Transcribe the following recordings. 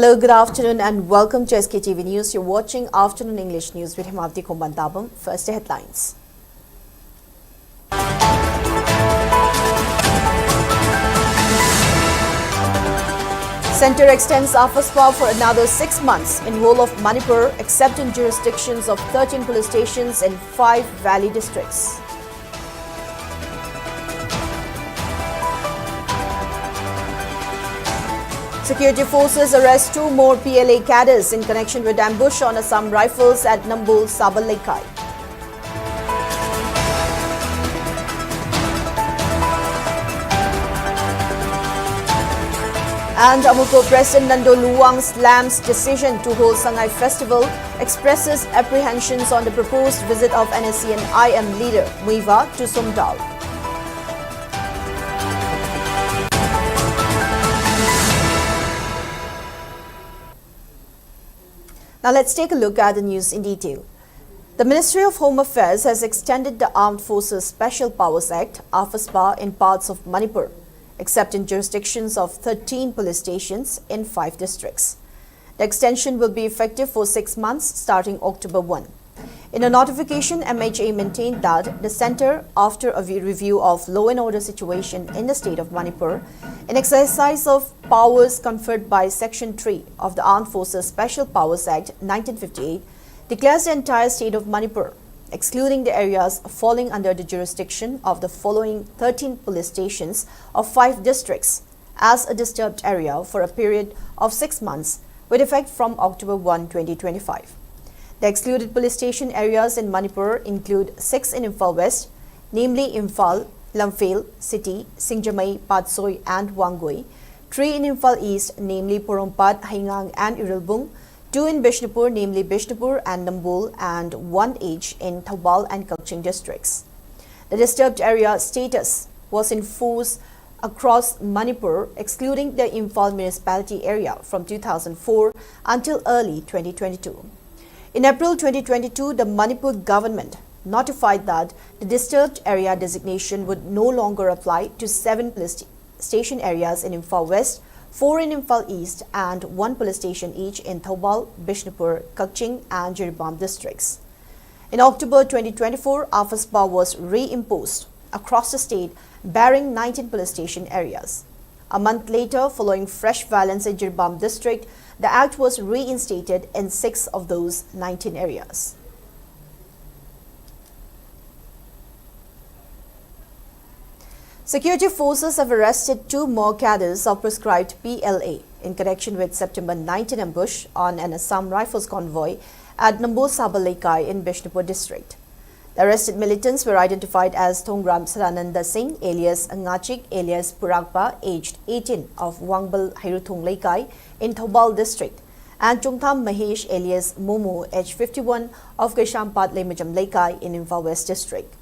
Hello, good afternoon and welcome to SKTV News. You're watching Afternoon English News with Himavati Kombantabam. First, the headlines. Centre extends AFSPA for another 6 months in whole of Manipur, except in jurisdictions of 13 police stations in 5 valley districts. Security forces arrest 2 more PLA cadres in connection with ambush on Assam Rifles at Nambol Sabalaikai. And AMUCO President Nando Luwang slams decision to hold Sangai Festival, expresses apprehensions on the proposed visit of NSC and IM leader Muiva to Sumdal. Now let's take a look at the news in detail. The Ministry of Home Affairs has extended the Armed Forces Special Powers Act, AFSPA, in parts of Manipur, except in jurisdictions of 13 police stations in 5 districts. The extension will be effective for 6 months starting October 1. In a notification, MHA maintained that the centre, after a review of law and order situation in the state of Manipur, in exercise of powers conferred by Section 3 of the Armed Forces Special Powers Act 1958, declares the entire state of Manipur, excluding the areas falling under the jurisdiction of the following 13 police stations of 5 districts, as a disturbed area for a period of 6 months with effect from October 1, 2025. The excluded police station areas in Manipur include 6 in Imphal West, namely Imphal, Lamphel, City, Singjamai, Patsoi and Wangoi, 3 in Imphal East, namely Porompat, Haingang and Irilbung, 2 in Bishnupur, namely Bishnupur and Nambol, and 1 each in Thobal and Kaching districts. The disturbed area status was in force across Manipur, excluding the Imphal municipality area from 2004 until early 2022. In April 2022, the Manipur government notified that the disturbed area designation would no longer apply to 7 police station areas in Imphal West, 4 in Imphal East and 1 police station each in Thobal, Bishnupur, Kaching and Jiribam districts. In October 2024, AFSPA was reimposed across the state, barring 19 police station areas. A month later, following fresh violence in Jiribam district, the act was reinstated in 6 of those 19 areas. Security forces have arrested 2 more cadres of prescribed PLA in connection with September 19 ambush on an Assam Rifles convoy at Nambol Sabalaikai in Bishnupur district. The arrested militants were identified as Thongram Sarananda Singh, alias Ngachik, alias Purakpa, aged 18, of Wangbal Hairuthong Laikai in Thobal district, and Chungtham Mahesh, alias Momo, aged 51, of Kishampat Lemajam Laikai in Imphal West district.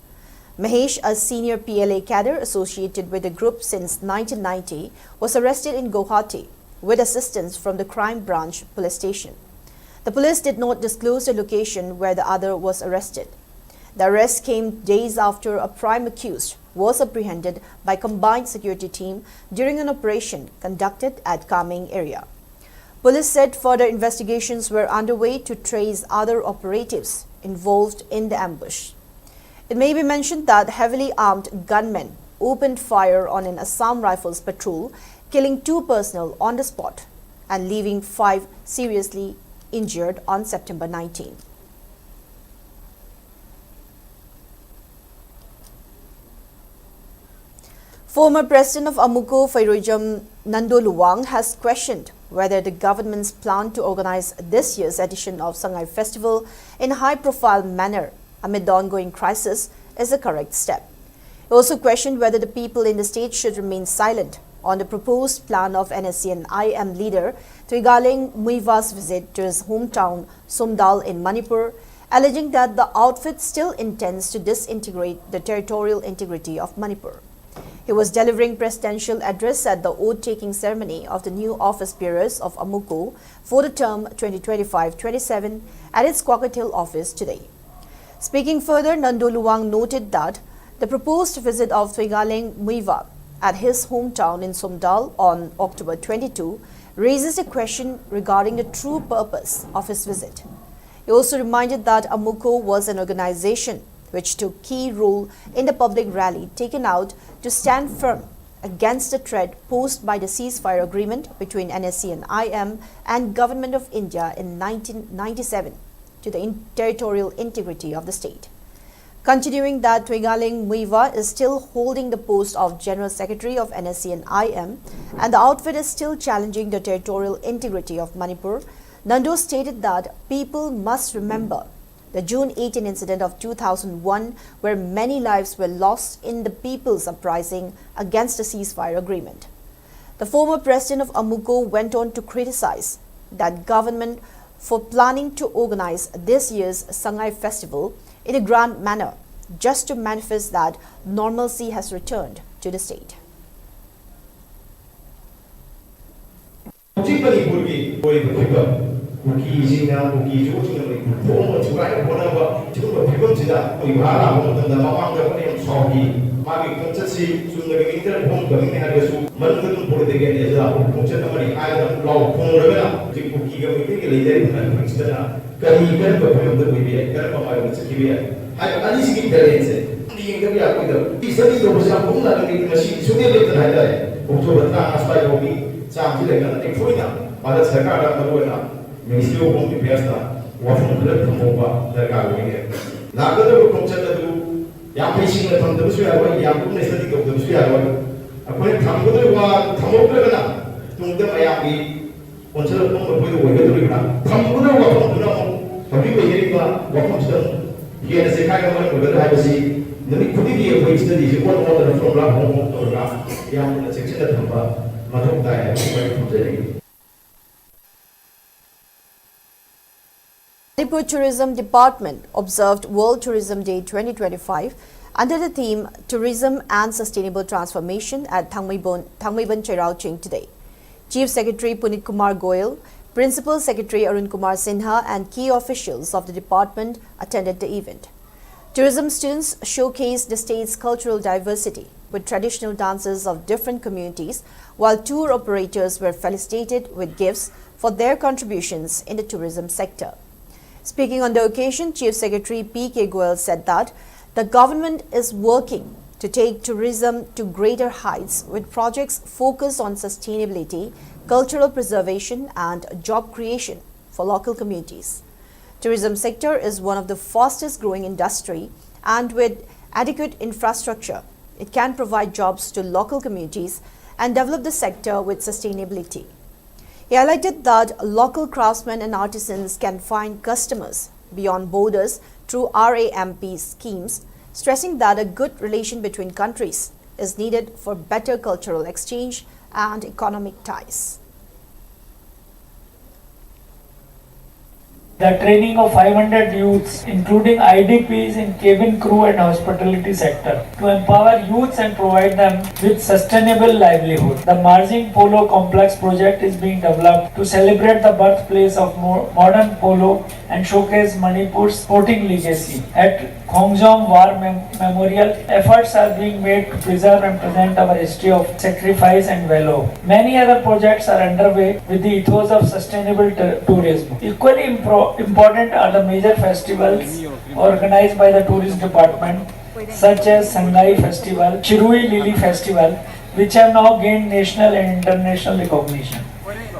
Mahesh, a senior PLA cadre associated with the group since 1990, was arrested in Guwahati with assistance from the crime branch police station. The police did not disclose the location where the other was arrested. The arrest came days after a prime accused was apprehended by combined security team during an operation conducted at Kameng area. Police said further investigations were underway to trace other operatives involved in the ambush. It may be mentioned that heavily armed gunmen opened fire on an Assam Rifles patrol, killing 2 personnel on the spot and leaving 5 seriously injured on September 19. Former President of AMUCO, Nando Luwang, has questioned whether the government's plan to organize this year's edition of Sangai Festival in a high-profile manner amid the ongoing crisis is the correct step. He also questioned whether the people in the state should remain silent on the proposed plan of NSC and IM leader Tuigaling Muiva's visit to his hometown Sumdal in Manipur, alleging that the outfit still intends to disintegrate the territorial integrity of Manipur. He was delivering presidential address at the oath-taking ceremony of the new office bearers of AMUCO for the term 2025-27 at its Kwakatel office today. Speaking further, Nando Luwang noted that the proposed visit of Tuigaling Muiva at his hometown in Sumdal on October 22 raises a question regarding the true purpose of his visit. He also reminded that AMUCO was an organization which took key role in the public rally taken out to stand firm against the threat posed by the ceasefire agreement between NSC and IM and Government of India in 1997 to the territorial integrity of the state. Continuing that, Twegaling Muiva is still holding the post of General Secretary of NSC and IM, and the outfit is still challenging the territorial integrity of Manipur. Nando stated that people must remember the June 18 incident of 2001, where many lives were lost in the people's uprising against the ceasefire agreement. The former president of AMUCO went on to criticize that government for planning to organize this year's Sangai festival in a grand manner, just to manifest that normalcy has returned to the state. Ministry of Home Affairs wafum club promoba darkar hoye lagada ko concept adu ya facing na tham dasu ya wa ya ko ne study ko dasu ya wa apne tham ko wa thamokra na tungde maya bi concept ko ko ko we na tham ko wa ko na mo tabi ko yeri ba wafum stan ye se ka ga ma ko da ha basi nani khudi bi ko study je ko mo da from la home to ra ya mo na section da thamba ma thok ta hai ko ko jere. Manipur Tourism Department observed World Tourism Day 2025 under the theme Tourism and Sustainable Transformation at Thangmaiban Chairao today. Chief Secretary Punit Kumar Goyal, Principal Secretary Arun Kumar Sinha and key officials of the department attended the event. Tourism students showcased the state's cultural diversity with traditional dances of different communities, while tour operators were felicitated with gifts for their contributions in the tourism sector. Speaking on the occasion, Chief Secretary P.K. Goyal said that the government is working to take tourism to greater heights with projects focused on sustainability, cultural preservation and job creation for local communities. Tourism sector is one of the fastest growing industry, and with adequate infrastructure, it can provide jobs to local communities and develop the sector with sustainability. He highlighted that local craftsmen and artisans can find customers beyond borders through RAMP schemes, stressing that a good relation between countries is needed for better cultural exchange and economic ties. The training of 500 youths, including IDPs in cabin crew and hospitality sector, to empower youths and provide them with sustainable livelihood. The Marjing Polo Complex project is being developed to celebrate the birthplace of modern polo and showcase Manipur's sporting legacy. At Khongjom War Memorial, efforts are being made to preserve and present our history of sacrifice and valor. Many other projects are underway with the ethos of sustainable tourism. Equally important are the major festivals organized by the Tourism Department, such as Sangai Festival, Chirui Lily Festival, which have now gained national and international recognition.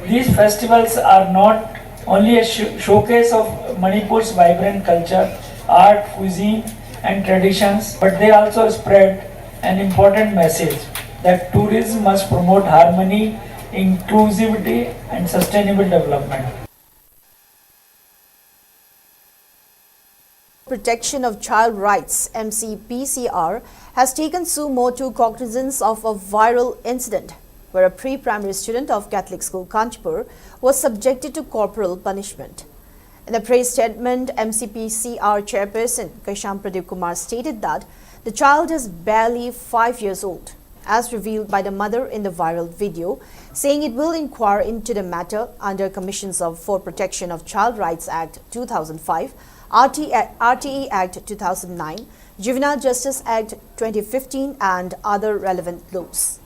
These festivals are not only a showcase of Manipur's vibrant culture, art, cuisine and traditions, but they also spread an important message that tourism must promote harmony, inclusivity and sustainable development. Protection of Child Rights MCPCR has taken suo motu cognizance of a viral incident where a pre-primary student of Catholic School Kanchpur was subjected to corporal punishment. In a press statement, MCPCR chairperson Kaisham Pradeep Kumar stated that the child is barely 5 years old, as revealed by the mother in the viral video, saying it will inquire into the matter under Commissions for Protection of Child Rights Act 2005, RTE Act 2009, Juvenile Justice Act 2015 and other relevant laws.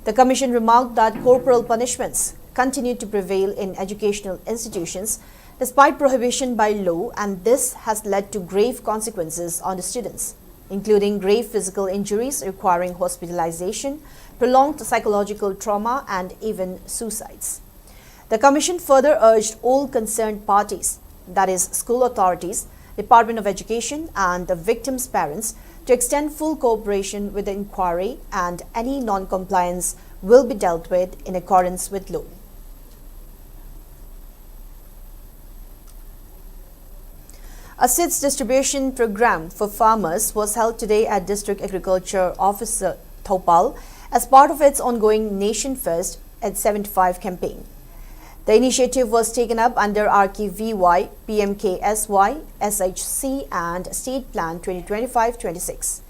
The Commission remarked that corporal punishments continue to prevail in educational institutions despite prohibition by law, and this has led to grave consequences on the students, including grave physical injuries requiring hospitalization, prolonged psychological trauma, and even suicides. The Commission further urged all concerned parties, that is, school authorities, Department of Education, and the victims' parents, to extend full cooperation with the inquiry, and any non-compliance will be dealt with in accordance with law. A seeds distribution program for farmers was held today at District Agriculture Officer Thopal as part of its ongoing Nation First at 75 campaign. The initiative was taken up under RKVY, PMKSY, SHC and State Plan 2025-26.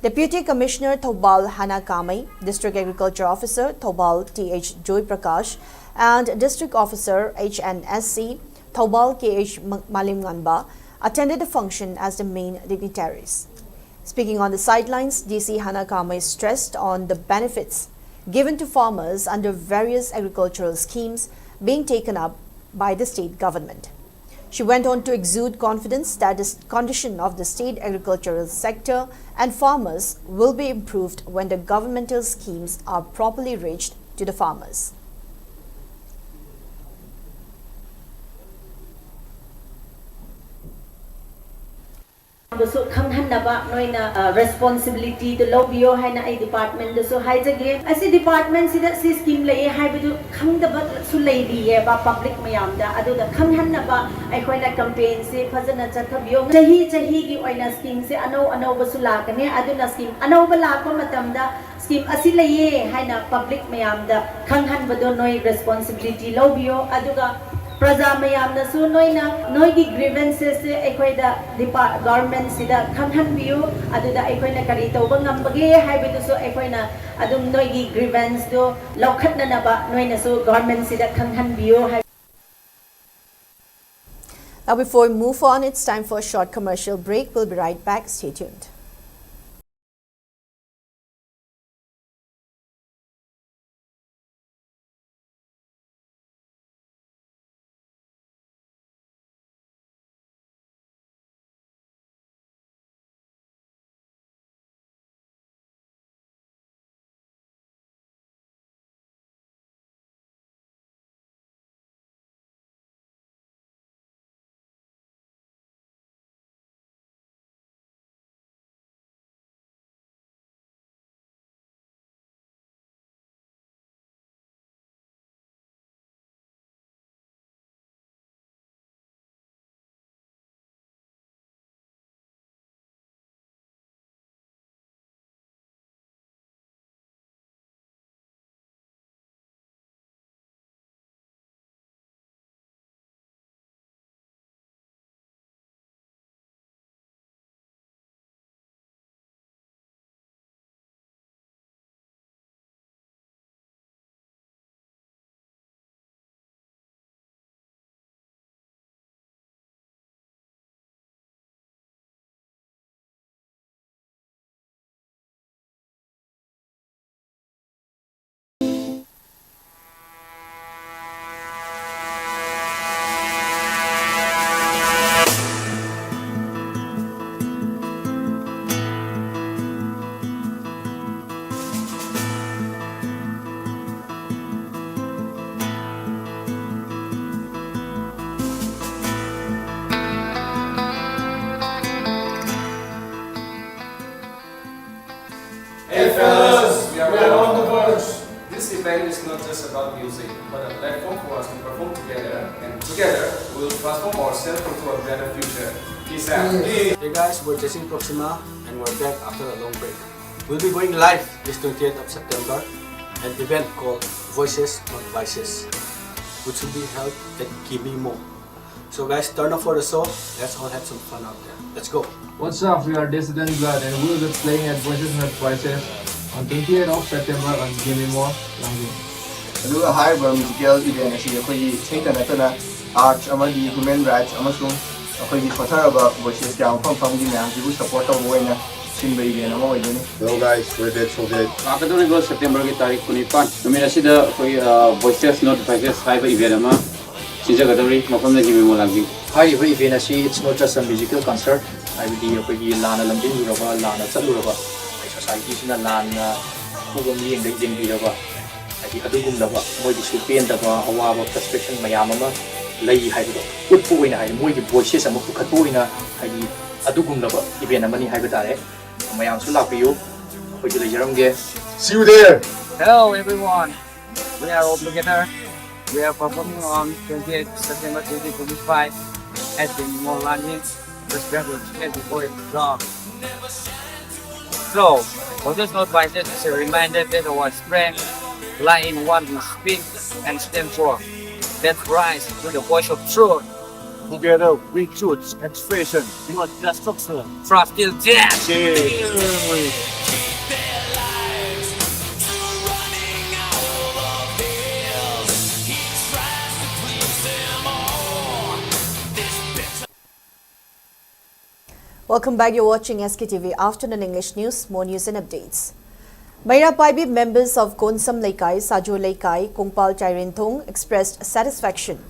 Deputy Commissioner Thopal Hana Kamai, District Agriculture Officer Thopal TH Joy Prakash and District Officer HNSC Thopal KH Malimganba attended the function as the main dignitaries. Speaking on the sidelines, DC Hana Kamai stressed on the benefits given to farmers under various agricultural schemes being taken up by the state government. She went on to exude confidence that the condition of the state agricultural sector and farmers will be improved when the governmental schemes are properly reached to the farmers. So khanghanaba noina responsibility to lobio haina ai department so haijage asi department sida si scheme lei haibadu khangdaba su lei bi ba public mayam da adu da khanghanaba ai khoina campaign se phajana chathabiyo chahi gi oina scheme se ano basu lakane adu na scheme ano ba lakpa matam da scheme asi lei haina public mayam da khanghanbado noi responsibility lobio aduga Praja mayam na su noi gi grievances se ekoi da government sida khanghan biu adu da ekoi na kari tauba ngambage haibedu so ekoi na adum noi gi grievance do lokhat na ba noi na su government sida khanghan biu. Now before we move on, it's time for a short commercial break. We'll be right back. Stay tuned. Hey fellas, we are on the verge. This event is not just about music, but a platform for us to perform together, and together we will transform ourselves into a better future. Peace out. Hey guys, we're Jessing Proxima and we're back after a long break. We'll be going live this 28th of September, an event called Voices Not Vices, which will be held at Kimimo. So guys, turn up for the show. Let's all have some fun out there. Let's go. What's up? We are Dissident Blood and we'll be playing at Voices Not Voices on 28th of September on Gimimo, Langin. ꯑꯗꯨꯒ ꯍꯥꯏꯔꯤꯕ musical ꯏꯚꯦꯟ ꯑꯁꯤ ꯑꯩꯈꯣꯏꯒꯤ ꯏꯁꯩꯇ ꯅꯠꯇꯅ arts ꯑꯃꯗꯤ human rights ꯑꯃꯁꯨꯡ ꯑꯩꯈꯣꯏꯒꯤ ꯁꯣꯊꯔꯕ ꯚꯣꯏꯁꯦꯁ ꯀꯌꯥ ꯃꯐꯝ ꯃꯐꯝꯒꯤ ꯃꯌꯥꯝꯁꯤꯕꯨ ꯁꯄꯣꯔꯠ ꯇꯧꯕ ꯑꯣꯏꯅ ꯁꯤꯟꯕ ꯏꯚꯦꯟ ꯑꯃ ꯑꯣꯏꯗꯣꯏꯅꯤ. Hello guys, we're Dead Soldier. Lakadorigo September ki tarikh 19 numit asida koi voices not voices haiba event ama sinjagadori mafamda gi memo lagbi. Hariba event asi it's not just a musical concert. Haibidi akoi lana lamjin uraba lana chaluraba society sina lana ugum yengdai jengbiraba adi adugumdaba moidi su pendaba awaba frustration mayam ama lei haibido utpu oina hai moigi voices ama pukhatpo oina haidi adugumdaba event amani haiba tare mayam su lakpiyu koi lejaramge. See you there. Hello everyone, we are all together. We are performing on 28 September 2025 at the Molani Respected before it's long. So, for this note by this is a reminder that our strength lie in what we speak and stand for. That rise to the voice of truth. Together we choose expression, not destruction. Trust till death. Welcome back. You're watching SKTV Afternoon English News. More news and updates. Maira Paibi members of Konsam Laikai, Sajo Laikai, Kungpal Chairinthong expressed satisfaction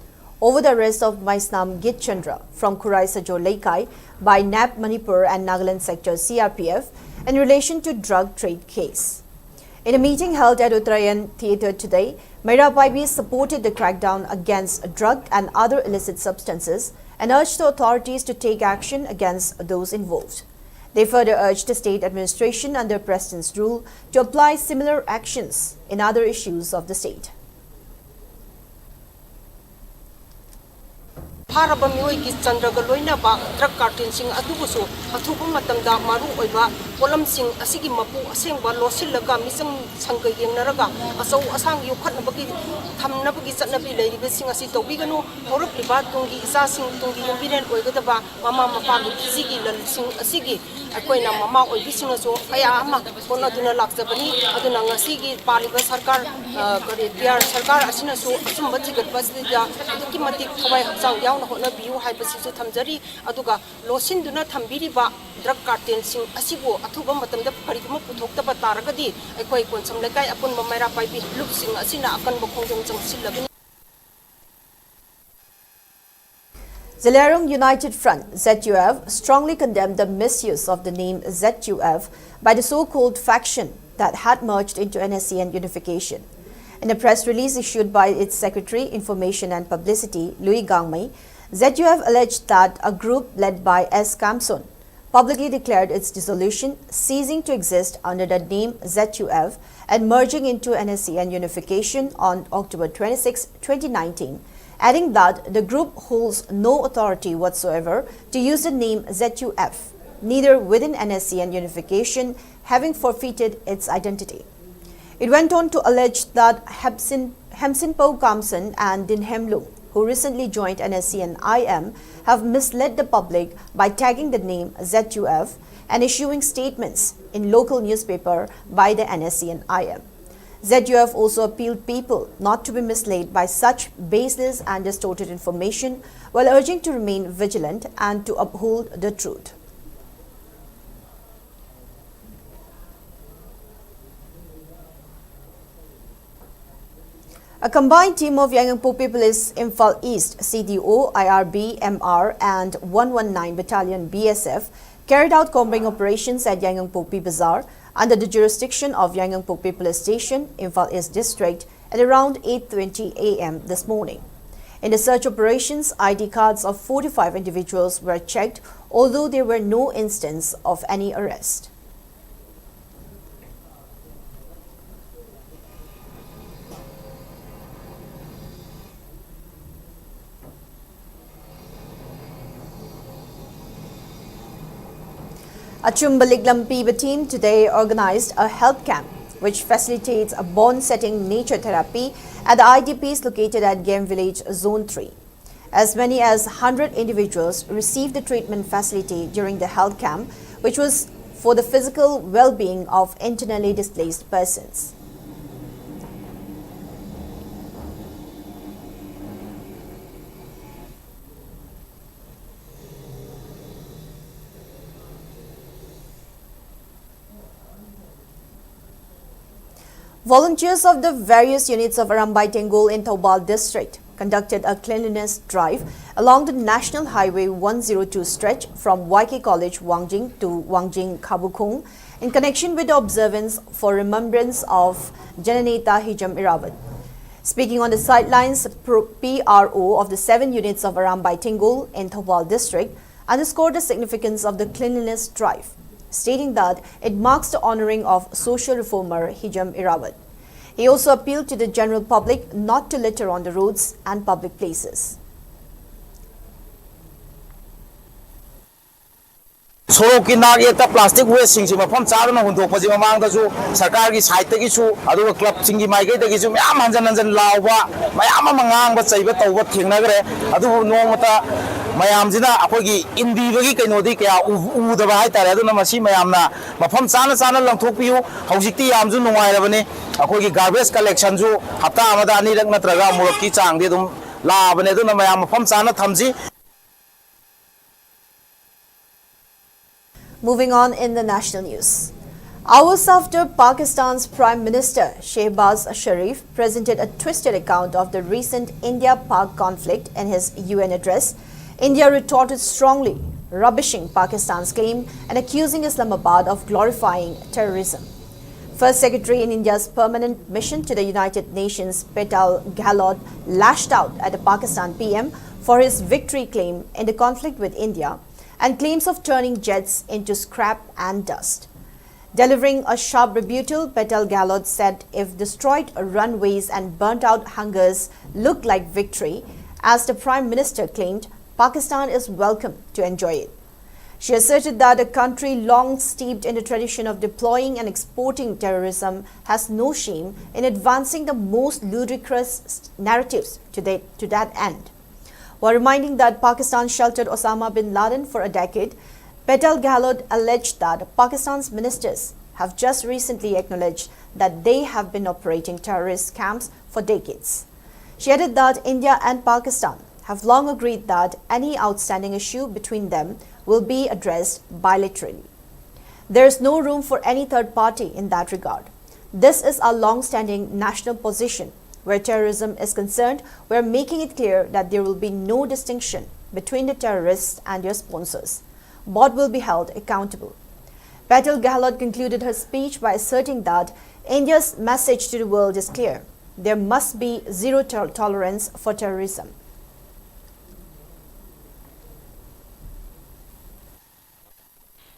over the arrest of Maisnam Git Chandra from Kurai Sajo Laikai by NAP Manipur and Nagaland Sector CRPF in relation to drug trade case. In a meeting held at Uttarayan Theatre today, Maira Paibi supported the crackdown against drug and other illicit substances and urged the authorities to take action against those involved. They further urged the state administration under President's rule to apply similar actions in other issues of the state. Haraba mioi ki Chandra Galoina ba drug cartel sing adubusu athubu matamda maru oiba polam sing asigi mapu asengba losilaga misang sangka yengnaraga asau asang yokhatnabagi thamnabagi chatnabi leiribe sing asi tobiganu horuk liba tungi isa sing tungi yumbiren oigadaba mama mapa gi sigi lal sing asigi akoina mama oibi sing aso aya ama kona duna lakjabani aduna ngasigi paliba sarkar biar sarkar asina so asumba jigat basida ki matik thawai haksang yaw hona biu haibasisu thamjari aduga losinduna thambiriba drug cartel sing asibo athuba matamda parigama puthokta taragadi aikoi konsam lekai apun Maira Paibi look sing asina akan bokhongjong changsilagani. Zeliangrong United Front (ZUF) strongly condemned the misuse of the name ZUF by the so-called faction that had merged into NSCN unification. In a press release issued by its Secretary, Information and Publicity, Louis Gangmei, ZUF alleged that a group led by S. Kamson publicly declared its dissolution, ceasing to exist under the name ZUF and merging into NSCN unification on October 26, 2019, adding that the group holds no authority whatsoever to use the name ZUF, neither within NSCN unification, having forfeited its identity. It went on to allege that Hemsinpo Kamson and Din Hemlung, who recently joined NSCN IM, have misled the public by tagging the name ZUF and issuing statements in local newspaper by the NSCN IM. ZUF also appealed people not to be misled by such baseless and distorted information while urging to remain vigilant and to uphold the truth. A combined team of Zeliangrong Police, Imphal East, CDO, IRB, MR and 119 Battalion BSF carried out combing operations at Zeliangrong Bazaar under the jurisdiction of Zeliangrong Police Station, Imphal East District at around 8:20 a.m. this morning. In the search operations, ID cards of 45 individuals were checked, although there were no instance of any arrest. A Chumbaliglam Piba team today organized a health camp which facilitates a bond-setting nature therapy at the IDPs located at Game Village Zone 3. As many as 100 individuals received the treatment facility during the health camp, which was for the physical well-being of internally displaced persons. Volunteers of the various units of Arambai Tengol in Thoubal district conducted a cleanliness drive along the National Highway 102 stretch from YK College Wangjing to Wangjing Kabukung in connection with the observance for remembrance of Jananeta Hijam Irawat. Speaking on the sidelines, PRO of the 7 units of Arambai Tengol in Thoubal district underscored the significance of the cleanliness drive, stating that it marks the honoring of social reformer Hijam Irawat. He also appealed to the general public not to litter on the roads and public places. Sorok kinag ekta plastic waste sing mafam charana hundok paji mamang da ju sarkar gi side gi chu adu club singi mai gi da gi ju myam hanjan lawba mayam mangang ba chaiba tawba thengna gre adu nongmata mayam jina akoi gi indi bagi kaino di kya u da ba hai tare adu na masi mayam na mafam chana langthok piu haujikti yam ju nongai rabani akoi gi garbage collection ju hapta amada ani rak natraga murok ki chang de dum la bane adu na mayam mafam chana thamji. Moving on in the national news. Hours after Pakistan's Prime Minister Shehbaz Sharif presented a twisted account of the recent India-Pak conflict in his UN address, India retorted strongly, rubbishing Pakistan's claim and accusing Islamabad of glorifying terrorism. First Secretary in India's permanent mission to the United Nations, Petal Ghalot, lashed out at the Pakistan PM for his victory claim in the conflict with India and claims of turning jets into scrap and dust. Delivering a sharp rebuttal, Petal Ghalot said if destroyed runways and burnt-out hangars look like victory, as the Prime Minister claimed, Pakistan is welcome to enjoy it. She asserted that a country long steeped in the tradition of deploying and exporting terrorism has no shame in advancing the most ludicrous narratives to that end. While reminding that Pakistan sheltered Osama bin Laden for a decade, Petal Ghalot alleged that Pakistan's ministers have just recently acknowledged that they have been operating terrorist camps for decades. She added that India and Pakistan have long agreed that any outstanding issue between them will be addressed bilaterally. There is no room for any third party in that regard. This is our long-standing national position. Where terrorism is concerned, we are making it clear that there will be no distinction between the terrorists and their sponsors. Both will be held accountable. Petal Ghalot concluded her speech by asserting that India's message to the world is clear. There must be zero tolerance for terrorism.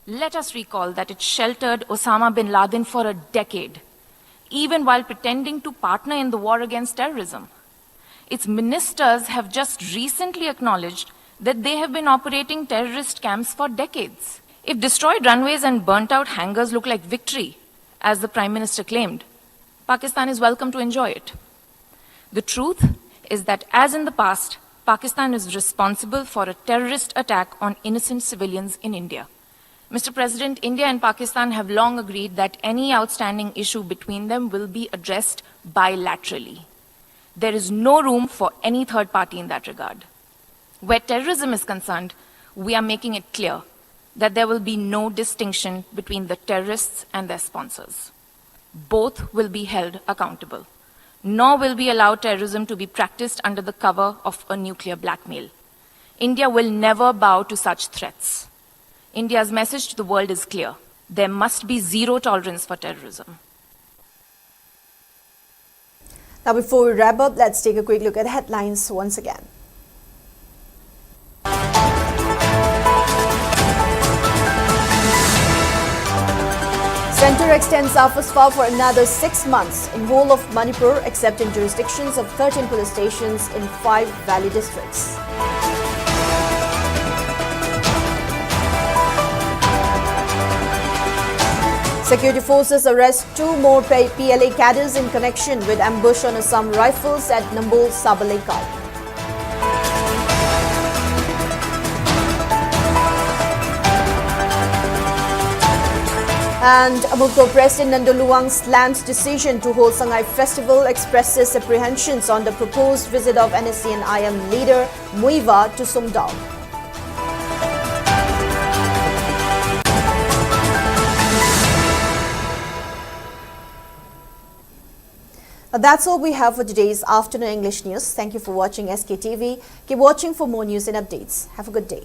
Let us recall that it sheltered Osama bin Laden for a decade, even while pretending to partner in the war against terrorism. Its ministers have just recently acknowledged that they have been operating terrorist camps for decades. If destroyed runways and burnt-out hangars look like victory, as the Prime Minister claimed, Pakistan is welcome to enjoy it. The truth is that, as in the past, Pakistan is responsible for a terrorist attack on innocent civilians in India. Mr. President, India and Pakistan have long agreed that any outstanding issue between them will be addressed bilaterally. There is no room for any third party in that regard. Where terrorism is concerned, we are making it clear that there will be no distinction between the terrorists and their sponsors. Both will be held accountable. Nor will we allow terrorism to be practiced under the cover of a nuclear blackmail. India will never bow to such threats. India's message to the world is clear. There must be zero tolerance for terrorism. Now, before we wrap up, let's take a quick look at headlines once again. Centre extends AFSPA for another 6 months in whole of Manipur, except in jurisdictions of 13 police stations in 5 valley districts. Security forces arrest 2 more PLA cadres in connection with ambush on Assam Rifles at Nambol Sabalekal. And AMUCO President Nandoluang slams decision to hold Sangai Festival, expresses apprehensions on the proposed visit of NSC and IM leader Muiva to Sumdao. That's all we have for today's afternoon English news. Thank you for watching SKTV. Keep watching for more news and updates. Have a good day.